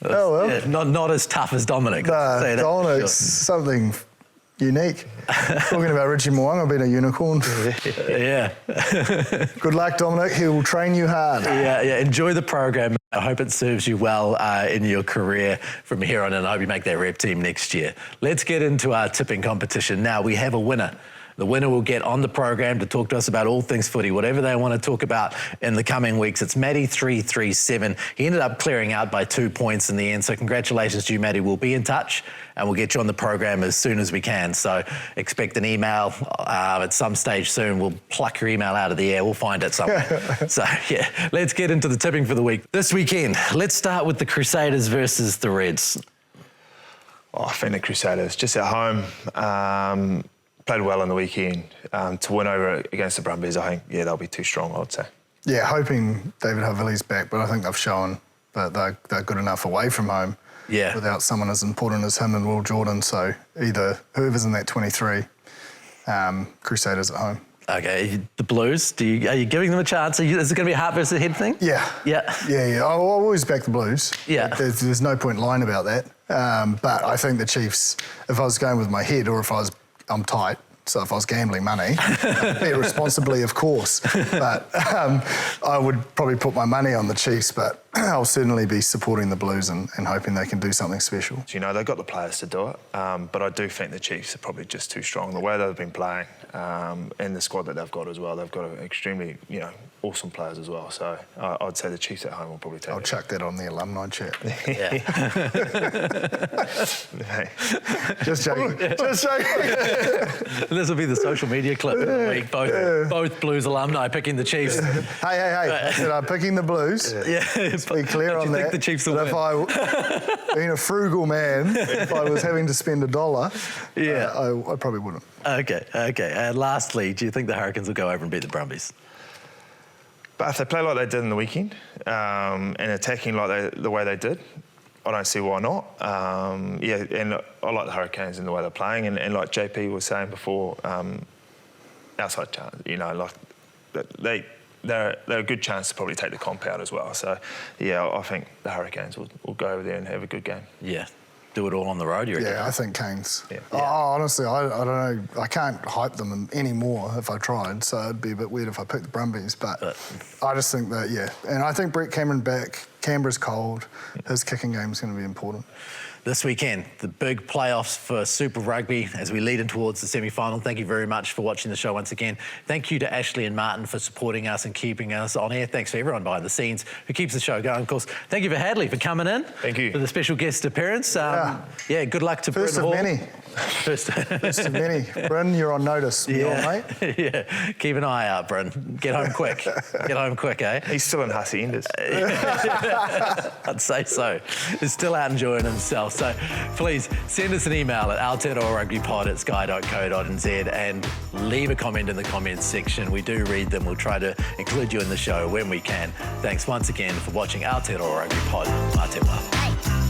Well. Yeah, not as tough as Dominic. Dominic's something unique. Talking about Richie Mo'unga being a unicorn. Yeah. Good luck, Dominic. He will train you hard. Yeah. Enjoy the program. I hope it serves you well in your career from here on in. I hope you make that rep team next year. Let's get into our tipping competition now. We have a winner. The winner will get on the program to talk to us about all things footy, whatever they want to talk about in the coming weeks. It's Matty337. He ended up clearing out by 2 points in the end, so congratulations to you, Matty. We'll be in touch and we'll get you on the program as soon as we can. So expect an email at some stage soon. We'll pluck your email out of the air. We'll find it somewhere. So, yeah, let's get into the tipping for the week. This weekend, let's start with the Crusaders versus the Reds. I think the Crusaders, just at home, played well on the weekend. To win over against the Brumbies, I think, they'll be too strong, I would say. Yeah, hoping David Havili's back, but I think they've shown that they're good enough away from home without someone as important as him and Will Jordan. So either whoever's in that 23, Crusaders at home. Okay, the Blues, are you giving them a chance? Is it going to be a heart versus head thing? Yeah. I'll always back the Blues. Yeah. There's no point lying about that. But I think the Chiefs, if I was going with my head or I'm tight, so if I was gambling money, I'd bet responsibly, of course. But I would probably put my money on the Chiefs, but I'll certainly be supporting the Blues and hoping they can do something special. They've got the players to do it, but I do think the Chiefs are probably just too strong. The way they've been playing and the squad that they've got as well, they've got extremely, awesome players as well. So I'd say the Chiefs at home will probably take I'll chuck that on the alumni chat. Yeah. Just joking. Just joking. This will be the social media clip of the week. Both Blues alumni picking the Chiefs. Hey. I said I'm picking the Blues. Yeah. Be clear on that. Think the Chiefs will win? If I, being a frugal man, if I was having to spend $1, I probably wouldn't. Okay. And lastly, do you think the Hurricanes will go over and beat the Brumbies? But if they play like they did in the weekend and attacking like the way they did, I don't see why not. And I like the Hurricanes in the way they're playing. And like JP was saying before, outside chance, they're a good chance to probably take the comp out as well. So, I think the Hurricanes will go over there and have a good game. Yeah. do it all on the road, you reckon? Yeah, I think Canes. Yeah. Oh, honestly, I don't know. I can't hype them anymore if I tried, so it'd be a bit weird if I picked the Brumbies. But I just think that, yeah. And I think Brett Cameron back, Canberra's cold, his kicking game's going to be important. This weekend, the big playoffs for Super Rugby as we lead in towards the semi-final. Thank you very much for watching the show once again. Thank you to Ashley and Martin for supporting us and keeping us on air. Thanks for everyone behind the scenes who keeps the show going. Of course, thank you for Hadleigh for coming in. Thank you. For the special guest appearance. Yeah, good luck to First Brynna of Hall. many. First of many. Bryn, you're on notice, me old mate. Yeah, keep an eye out, Bryn. Get home quick. Get home quick, eh? He's still in Hussey Enders. I'd say so. He's still out enjoying himself. So please send us an email at aotearoarugbypod@sky.co.nz and leave a comment in the comments section. We do read them. We'll try to include you in the show when we can. Thanks once again for watching Aotearoa Rugby Pod. Mā te wā.